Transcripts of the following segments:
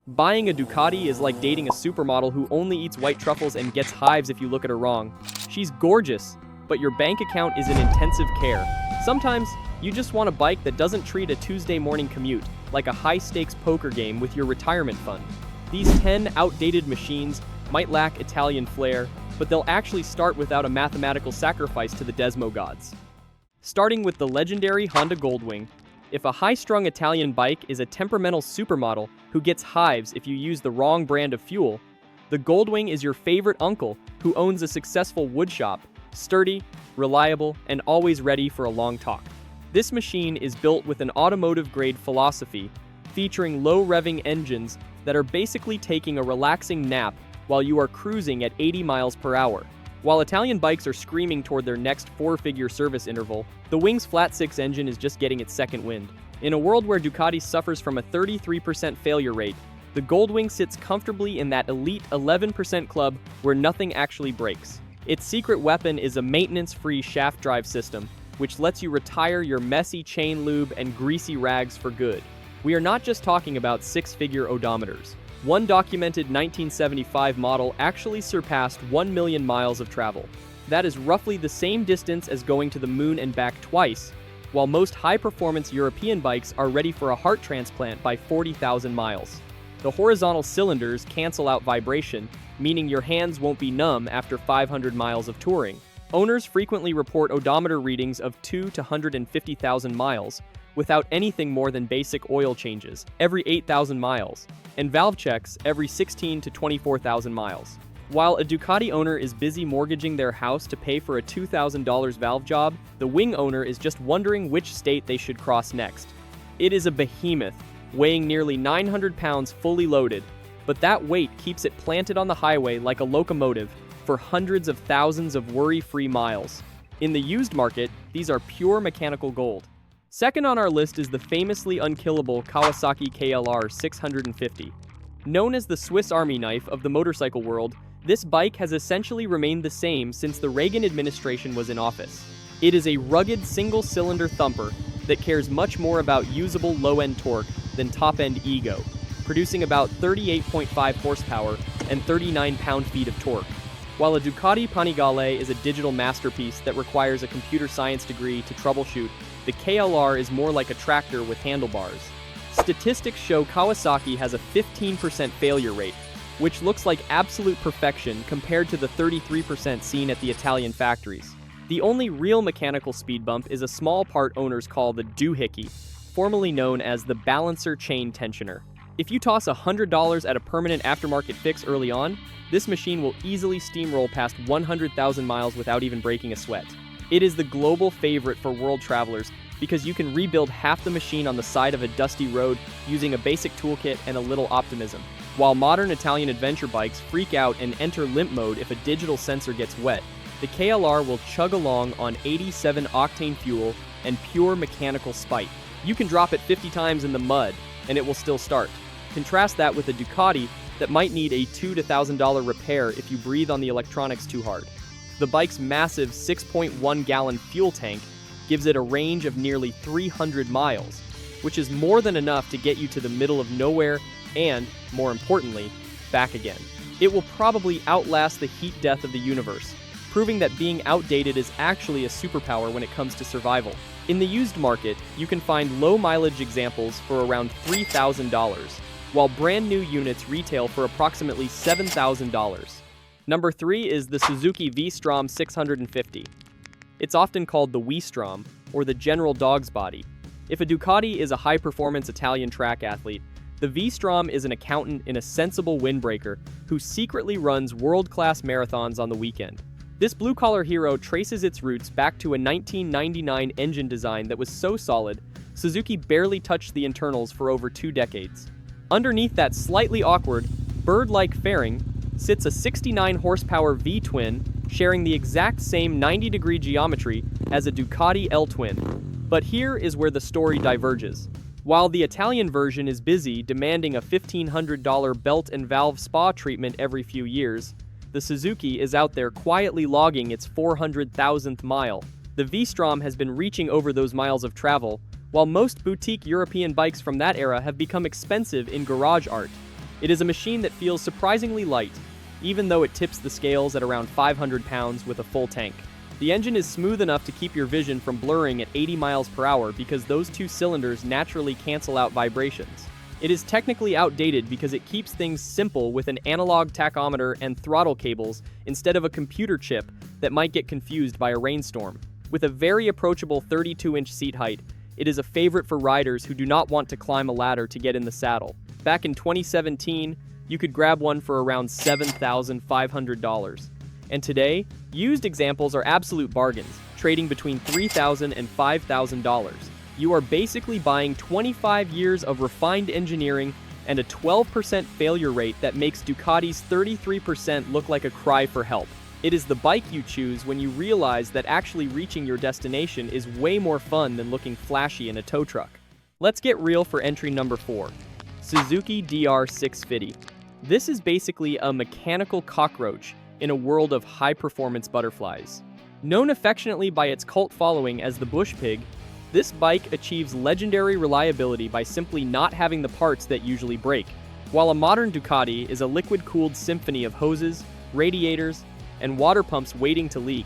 Buying a Ducati is like dating a supermodel who only eats white truffles and gets hives if you look at her wrong. She's gorgeous, but your bank account is in intensive care. Sometimes, you just want a bike that doesn't treat a Tuesday morning commute like a high-stakes poker game with your retirement fund. These 10 outdated machines might lack Italian flair, but they'll actually start without a mathematical sacrifice to the Desmo gods. Starting with the legendary Honda Goldwing. If a high-strung Italian bike is a temperamental supermodel who gets hives if you use the wrong brand of fuel, the Goldwing is your favorite uncle who owns a successful woodshop, sturdy, reliable, and always ready for a long talk. This machine is built with an automotive-grade philosophy, featuring low-revving engines that are basically taking a relaxing nap while you are cruising at 80 miles per hour. While Italian bikes are screaming toward their next four-figure service interval, the Wing's flat-six engine is just getting its second wind. In a world where Ducati suffers from a 33% failure rate, the Goldwing sits comfortably in that elite 11% club where nothing actually breaks. Its secret weapon is a maintenance-free shaft drive system, which lets you retire your messy chain lube and greasy rags for good. We are not just talking about six-figure odometers. One documented 1975 model actually surpassed 1 million miles of travel. That is roughly the same distance as going to the moon and back twice, while most high-performance European bikes are ready for a heart transplant by 40,000 miles. The horizontal cylinders cancel out vibration, meaning your hands won't be numb after 500 miles of touring. Owners frequently report odometer readings of 2 to 150,000 miles, without anything more than basic oil changes every 8,000 miles, and valve checks every 16 to 24,000 miles. While a Ducati owner is busy mortgaging their house to pay for a $2,000 valve job, the Wing owner is just wondering which state they should cross next. It is a behemoth, weighing nearly 900 pounds fully loaded, but that weight keeps it planted on the highway like a locomotive for hundreds of thousands of worry-free miles. In the used market, these are pure mechanical gold. Second on our list is the famously unkillable Kawasaki KLR 650. Known as the Swiss Army knife of the motorcycle world, this bike has essentially remained the same since the Reagan administration was in office. It is a rugged single-cylinder thumper that cares much more about usable low-end torque than top-end ego, producing about 38.5 horsepower and 39 pound-feet of torque. While a Ducati Panigale is a digital masterpiece that requires a computer science degree to troubleshoot, the KLR is more like a tractor with handlebars. Statistics show Kawasaki has a 15% failure rate, which looks like absolute perfection compared to the 33% seen at the Italian factories. The only real mechanical speed bump is a small part owners call the doohickey, formerly known as the balancer chain tensioner. If you toss $100 at a permanent aftermarket fix early on, this machine will easily steamroll past 100,000 miles without even breaking a sweat. It is the global favorite for world travelers because you can rebuild half the machine on the side of a dusty road using a basic toolkit and a little optimism. While modern Italian adventure bikes freak out and enter limp mode if a digital sensor gets wet, the KLR will chug along on 87-octane fuel and pure mechanical spite. You can drop it 50 times in the mud, and it will still start. Contrast that with a Ducati that might need a $2,000 to $1,000 repair if you breathe on the electronics too hard. The bike's massive 6.1-gallon fuel tank gives it a range of nearly 300 miles, which is more than enough to get you to the middle of nowhere and, more importantly, back again. It will probably outlast the heat death of the universe, proving that being outdated is actually a superpower when it comes to survival. In the used market, you can find low-mileage examples for around $3,000, while brand new units retail for approximately $7,000. Number 3 is the Suzuki V-Strom 650. It's often called the Wii-Strom, or the general dog's body. If a Ducati is a high-performance Italian track athlete, the V-Strom is an accountant in a sensible windbreaker who secretly runs world-class marathons on the weekend. This blue-collar hero traces its roots back to a 1999 engine design that was so solid, Suzuki barely touched the internals for over 2 decades. Underneath that slightly awkward, bird-like fairing sits a 69-horsepower V-twin sharing the exact same 90-degree geometry as a Ducati L-twin. But here is where the story diverges. While the Italian version is busy demanding a $1,500 belt and valve spa treatment every few years, the Suzuki is out there quietly logging its 400,000th mile. The V-Strom has been reaching over those miles of travel, while most boutique European bikes from that era have become expensive in garage art. It is a machine that feels surprisingly light, even though it tips the scales at around 500 pounds with a full tank. The engine is smooth enough to keep your vision from blurring at 80 miles per hour because those two cylinders naturally cancel out vibrations. It is technically outdated because it keeps things simple with an analog tachometer and throttle cables instead of a computer chip that might get confused by a rainstorm. With a very approachable 32-inch seat height, it is a favorite for riders who do not want to climb a ladder to get in the saddle. Back in 2017, you could grab one for around $7,500. And today, used examples are absolute bargains, trading between $3,000 and $5,000. You are basically buying 25 years of refined engineering and a 12% failure rate that makes Ducati's 33% look like a cry for help. It is the bike you choose when you realize that actually reaching your destination is way more fun than looking flashy in a tow truck. Let's get real for entry number 4, Suzuki DR650. This is basically a mechanical cockroach in a world of high-performance butterflies. Known affectionately by its cult following as the Bush Pig, this bike achieves legendary reliability by simply not having the parts that usually break. While a modern Ducati is a liquid-cooled symphony of hoses, radiators, and water pumps waiting to leak,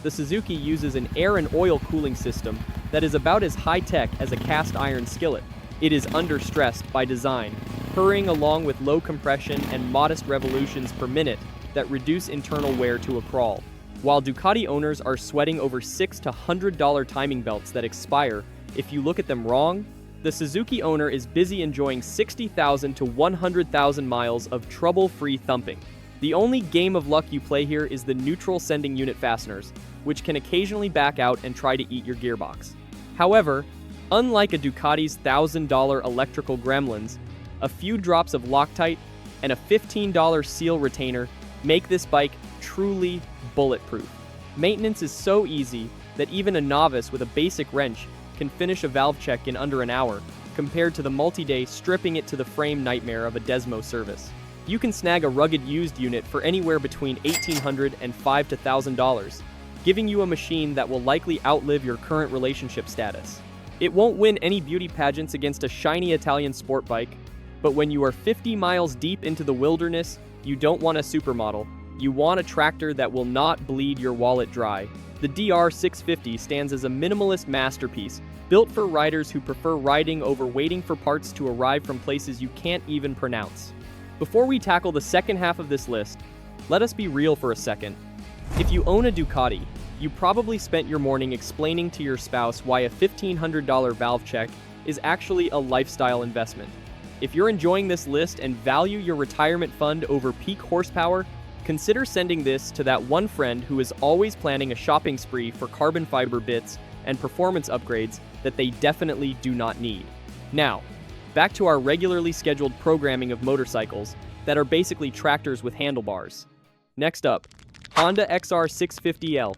the Suzuki uses an air and oil cooling system that is about as high-tech as a cast iron skillet. It is under-stressed by design, hurrying along with low compression and modest revolutions per minute that reduce internal wear to a crawl. While Ducati owners are sweating over $600 to $100 timing belts that expire if you look at them wrong, the Suzuki owner is busy enjoying 60,000 to 100,000 miles of trouble-free thumping. The only game of luck you play here is the neutral sending unit fasteners, which can occasionally back out and try to eat your gearbox. However, unlike a Ducati's $1,000 electrical gremlins, a few drops of Loctite and a $15 seal retainer make this bike truly bulletproof. Maintenance is so easy that even a novice with a basic wrench can finish a valve check in under an hour, compared to the multi-day stripping it to the frame nightmare of a Desmo service. You can snag a rugged used unit for anywhere between $1,800 and $5,000 to $1,000, giving you a machine that will likely outlive your current relationship status. It won't win any beauty pageants against a shiny Italian sport bike, but when you are 50 miles deep into the wilderness, you don't want a supermodel. You want a tractor that will not bleed your wallet dry. The DR650 stands as a minimalist masterpiece, built for riders who prefer riding over waiting for parts to arrive from places you can't even pronounce. Before we tackle the second half of this list, let us be real for a second. If you own a Ducati, you probably spent your morning explaining to your spouse why a $1,500 valve check is actually a lifestyle investment. If you're enjoying this list and value your retirement fund over peak horsepower, consider sending this to that one friend who is always planning a shopping spree for carbon fiber bits and performance upgrades that they definitely do not need. Now, back to our regularly scheduled programming of motorcycles that are basically tractors with handlebars. Next up, Honda XR650L.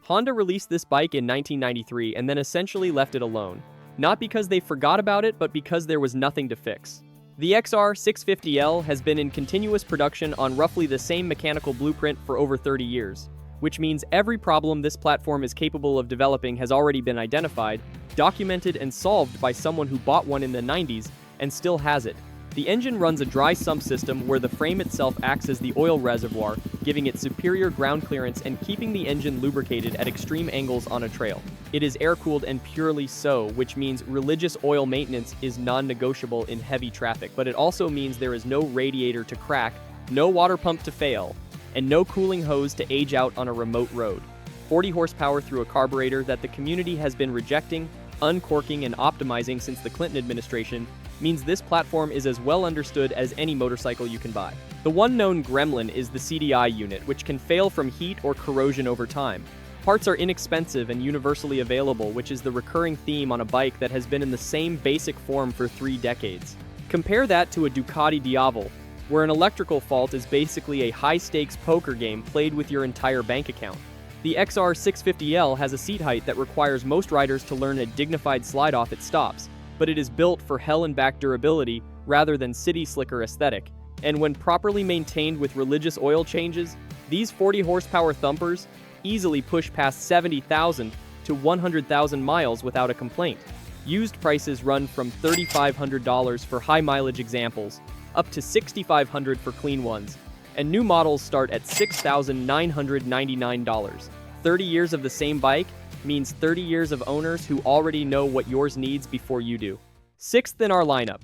Honda released this bike in 1993 and then essentially left it alone. Not because they forgot about it, but because there was nothing to fix. The XR650L has been in continuous production on roughly the same mechanical blueprint for over 30 years, which means every problem this platform is capable of developing has already been identified, documented, and solved by someone who bought one in the 90s and still has it. The engine runs a dry sump system where the frame itself acts as the oil reservoir, giving it superior ground clearance and keeping the engine lubricated at extreme angles on a trail. It is air-cooled and purely so, which means religious oil maintenance is non-negotiable in heavy traffic, but it also means there is no radiator to crack, no water pump to fail, and no cooling hose to age out on a remote road. 40 horsepower through a carburetor that the community has been rejecting, uncorking, and optimizing since the Clinton administration means this platform is as well understood as any motorcycle you can buy. The one known gremlin is the CDI unit, which can fail from heat or corrosion over time. Parts are inexpensive and universally available, which is the recurring theme on a bike that has been in the same basic form for 3 decades. Compare that to a Ducati Diavel, where an electrical fault is basically a high-stakes poker game played with your entire bank account. The XR650L has a seat height that requires most riders to learn a dignified slide-off at stops, but it is built for hell-and-back durability rather than city slicker aesthetic. And when properly maintained with religious oil changes, these 40 horsepower thumpers easily push past 70,000 to 100,000 miles without a complaint. Used prices run from $3,500 for high mileage examples up to $6,500 for clean ones, and new models start at $6,999. 30 years of the same bike means 30 years of owners who already know what yours needs before you do. Sixth in our lineup,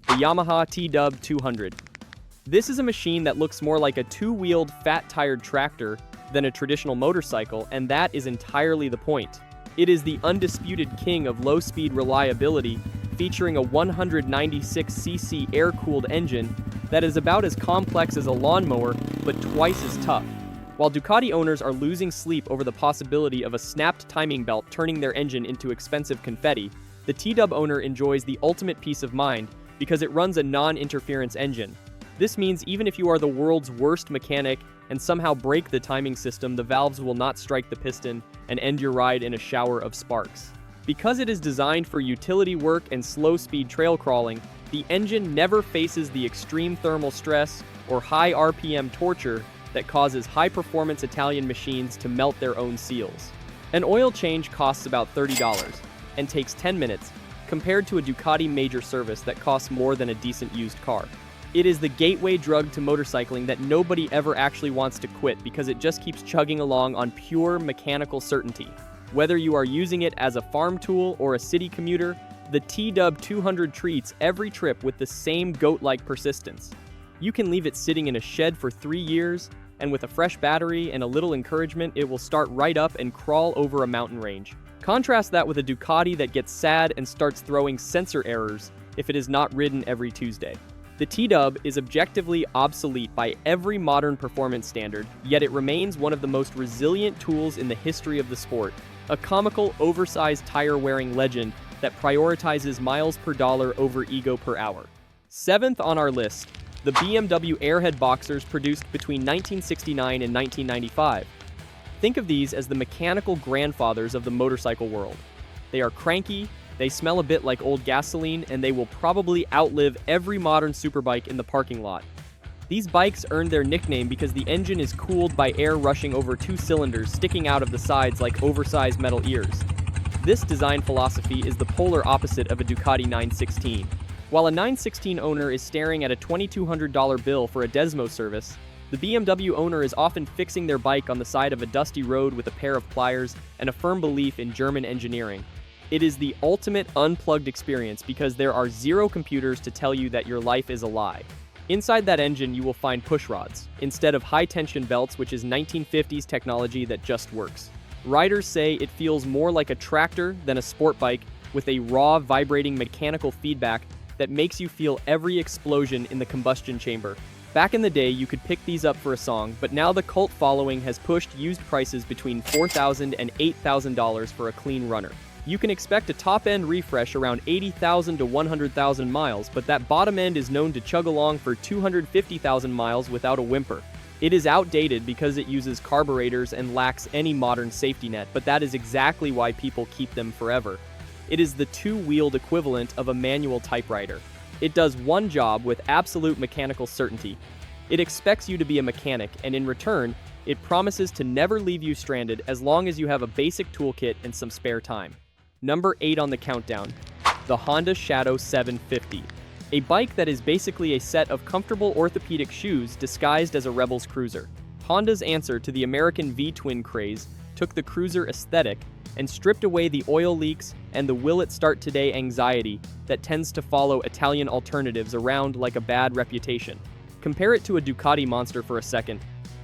the Yamaha T-Dub 200. This is a machine that looks more like a two-wheeled, fat-tired tractor than a traditional motorcycle, and that is entirely the point. It is the undisputed king of low-speed reliability, featuring a 196cc air-cooled engine that is about as complex as a lawnmower, but twice as tough. While Ducati owners are losing sleep over the possibility of a snapped timing belt turning their engine into expensive confetti, the T-Dub owner enjoys the ultimate peace of mind because it runs a non-interference engine. This means even if you are the world's worst mechanic and somehow break the timing system, the valves will not strike the piston and end your ride in a shower of sparks. Because it is designed for utility work and slow-speed trail crawling, the engine never faces the extreme thermal stress or high RPM torture that causes high-performance Italian machines to melt their own seals. An oil change costs about $30 and takes 10 minutes, compared to a Ducati major service that costs more than a decent used car. It is the gateway drug to motorcycling that nobody ever actually wants to quit because it just keeps chugging along on pure mechanical certainty. Whether you are using it as a farm tool or a city commuter, the T-Dub 200 treats every trip with the same goat-like persistence. You can leave it sitting in a shed for 3 years, and with a fresh battery and a little encouragement, it will start right up and crawl over a mountain range. Contrast that with a Ducati that gets sad and starts throwing sensor errors if it is not ridden every Tuesday. The T-Dub is objectively obsolete by every modern performance standard, yet it remains one of the most resilient tools in the history of the sport. A comical, oversized tire-wearing legend that prioritizes miles per dollar over ego per hour. Seventh on our list, the BMW Airhead Boxers produced between 1969 and 1995. Think of these as the mechanical grandfathers of the motorcycle world. They are cranky, they smell a bit like old gasoline, and they will probably outlive every modern superbike in the parking lot. These bikes earned their nickname because the engine is cooled by air rushing over 2 cylinders sticking out of the sides like oversized metal ears. This design philosophy is the polar opposite of a Ducati 916. While a 916 owner is staring at a $2,200 bill for a Desmo service, the BMW owner is often fixing their bike on the side of a dusty road with a pair of pliers and a firm belief in German engineering. It is the ultimate unplugged experience because there are 0 computers to tell you that your life is a lie. Inside that engine, you will find push rods, instead of high-tension belts, which is 1950s technology that just works. Riders say it feels more like a tractor than a sport bike, with a raw, vibrating mechanical feedback that makes you feel every explosion in the combustion chamber. Back in the day, you could pick these up for a song, but now the cult following has pushed used prices between $4,000 and $8,000 for a clean runner. You can expect a top-end refresh around 80,000 to 100,000 miles, but that bottom end is known to chug along for 250,000 miles without a whimper. It is outdated because it uses carburetors and lacks any modern safety net, but that is exactly why people keep them forever. It is the two-wheeled equivalent of a manual typewriter. It does one job with absolute mechanical certainty. It expects you to be a mechanic, and in return, it promises to never leave you stranded as long as you have a basic toolkit and some spare time. Number 8 on the countdown, the Honda Shadow 750. A bike that is basically a set of comfortable orthopedic shoes disguised as a Rebels cruiser. Honda's answer to the American V-twin craze took the cruiser aesthetic and stripped away the oil leaks and the will it start today anxiety that tends to follow Italian alternatives around like a bad reputation. Compare it to a Ducati Monster for a second.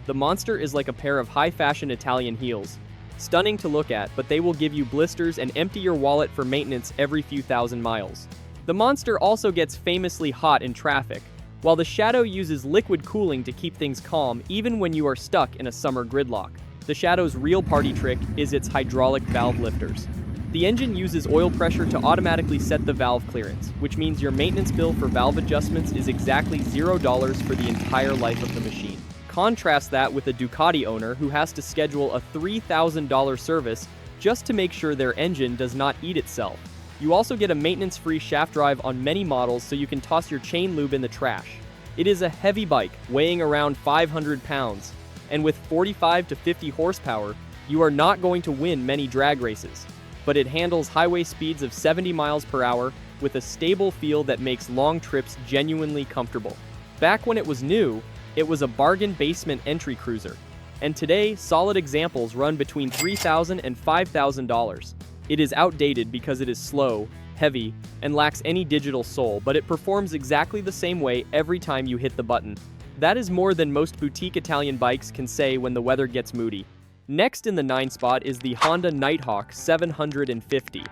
The Monster is like a pair of high-fashion Italian heels. Stunning to look at, but they will give you blisters and empty your wallet for maintenance every few thousand miles. The Monster also gets famously hot in traffic, while the Shadow uses liquid cooling to keep things calm even when you are stuck in a summer gridlock. The Shadow's real party trick is its hydraulic valve lifters. The engine uses oil pressure to automatically set the valve clearance, which means your maintenance bill for valve adjustments is exactly $0 for the entire life of the machine. Contrast that with a Ducati owner who has to schedule a $3,000 service just to make sure their engine does not eat itself. You also get a maintenance-free shaft drive on many models so you can toss your chain lube in the trash. It is a heavy bike, weighing around 500 pounds, and with 45 to 50 horsepower, you are not going to win many drag races. But it handles highway speeds of 70 miles per hour with a stable feel that makes long trips genuinely comfortable. Back when it was new, it was a bargain basement entry cruiser. And today, solid examples run between $3,000 and $5,000. It is outdated because it is slow, heavy, and lacks any digital soul, but it performs exactly the same way every time you hit the button. That is more than most boutique Italian bikes can say when the weather gets moody. Next in the 9 spot is the Honda Nighthawk 750.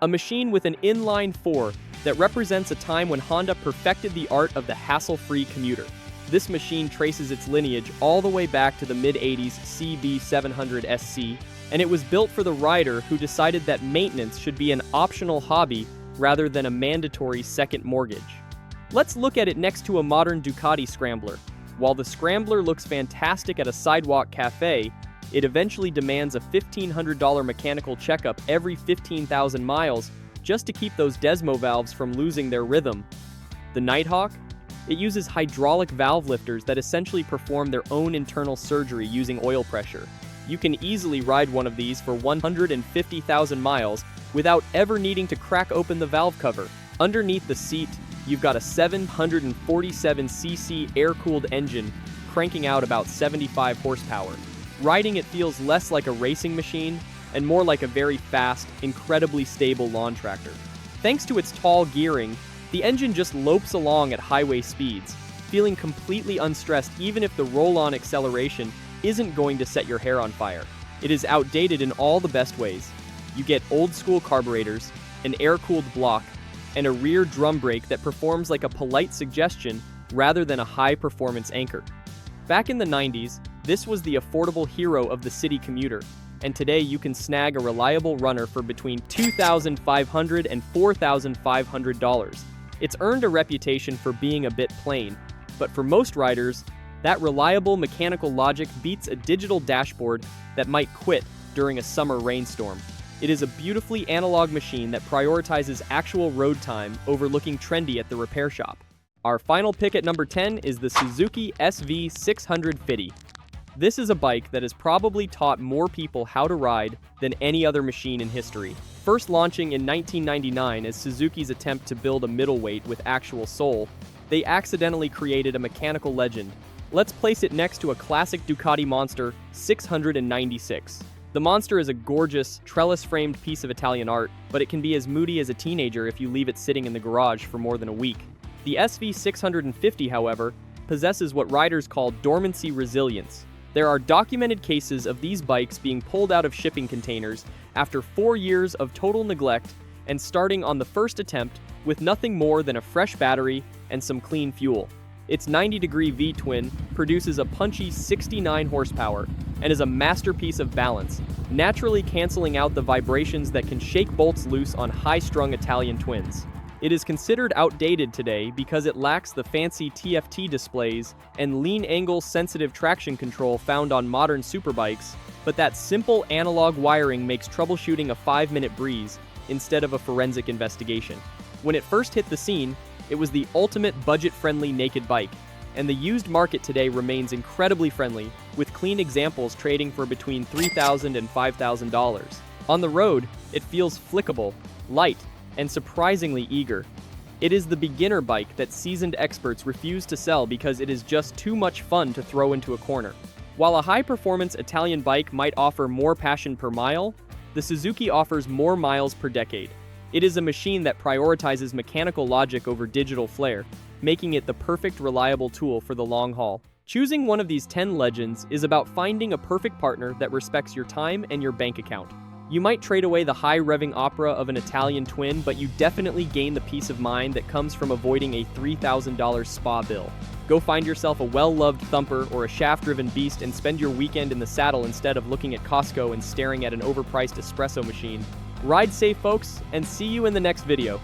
A machine with an inline 4 that represents a time when Honda perfected the art of the hassle-free commuter. This machine traces its lineage all the way back to the mid-80s CB700SC, and it was built for the rider who decided that maintenance should be an optional hobby rather than a mandatory second mortgage. Let's look at it next to a modern Ducati Scrambler. While the Scrambler looks fantastic at a sidewalk cafe, it eventually demands a $1,500 mechanical checkup every 15,000 miles just to keep those Desmo valves from losing their rhythm. The Nighthawk? It uses hydraulic valve lifters that essentially perform their own internal surgery using oil pressure. You can easily ride one of these for 150,000 miles without ever needing to crack open the valve cover. Underneath the seat, you've got a 747cc air-cooled engine cranking out about 75 horsepower. Riding it feels less like a racing machine and more like a very fast, incredibly stable lawn tractor. Thanks to its tall gearing, the engine just lopes along at highway speeds, feeling completely unstressed even if the roll-on acceleration isn't going to set your hair on fire. It is outdated in all the best ways. You get old-school carburetors, an air-cooled block, and a rear drum brake that performs like a polite suggestion rather than a high-performance anchor. Back in the 90s, this was the affordable hero of the city commuter, and today you can snag a reliable runner for between $2,500 and $4,500. It's earned a reputation for being a bit plain, but for most riders, that reliable mechanical logic beats a digital dashboard that might quit during a summer rainstorm. It is a beautifully analog machine that prioritizes actual road time over looking trendy at the repair shop. Our final pick at number 10 is the Suzuki SV650. This is a bike that has probably taught more people how to ride than any other machine in history. First launching in 1999 as Suzuki's attempt to build a middleweight with actual soul, they accidentally created a mechanical legend. Let's place it next to a classic Ducati Monster 696. The Monster is a gorgeous, trellis-framed piece of Italian art, but it can be as moody as a teenager if you leave it sitting in the garage for more than a week. The SV650, however, possesses what riders call dormancy resilience. There are documented cases of these bikes being pulled out of shipping containers after 4 years of total neglect and starting on the first attempt with nothing more than a fresh battery and some clean fuel. Its 90-degree V-twin produces a punchy 69 horsepower and is a masterpiece of balance, naturally canceling out the vibrations that can shake bolts loose on high-strung Italian twins. It is considered outdated today because it lacks the fancy TFT displays and lean angle sensitive traction control found on modern superbikes, but that simple analog wiring makes troubleshooting a 5-minute breeze instead of a forensic investigation. When it first hit the scene, it was the ultimate budget-friendly naked bike, and the used market today remains incredibly friendly, with clean examples trading for between $3,000 and $5,000. On the road, it feels flickable, light, and surprisingly eager. It is the beginner bike that seasoned experts refuse to sell because it is just too much fun to throw into a corner. While a high-performance Italian bike might offer more passion per mile, the Suzuki offers more miles per decade. It is a machine that prioritizes mechanical logic over digital flair, making it the perfect reliable tool for the long haul. Choosing one of these 10 legends is about finding a perfect partner that respects your time and your bank account. You might trade away the high-revving opera of an Italian twin, but you definitely gain the peace of mind that comes from avoiding a $3,000 spa bill. Go find yourself a well-loved thumper or a shaft-driven beast and spend your weekend in the saddle instead of looking at Costco and staring at an overpriced espresso machine. Ride safe, folks, and see you in the next video.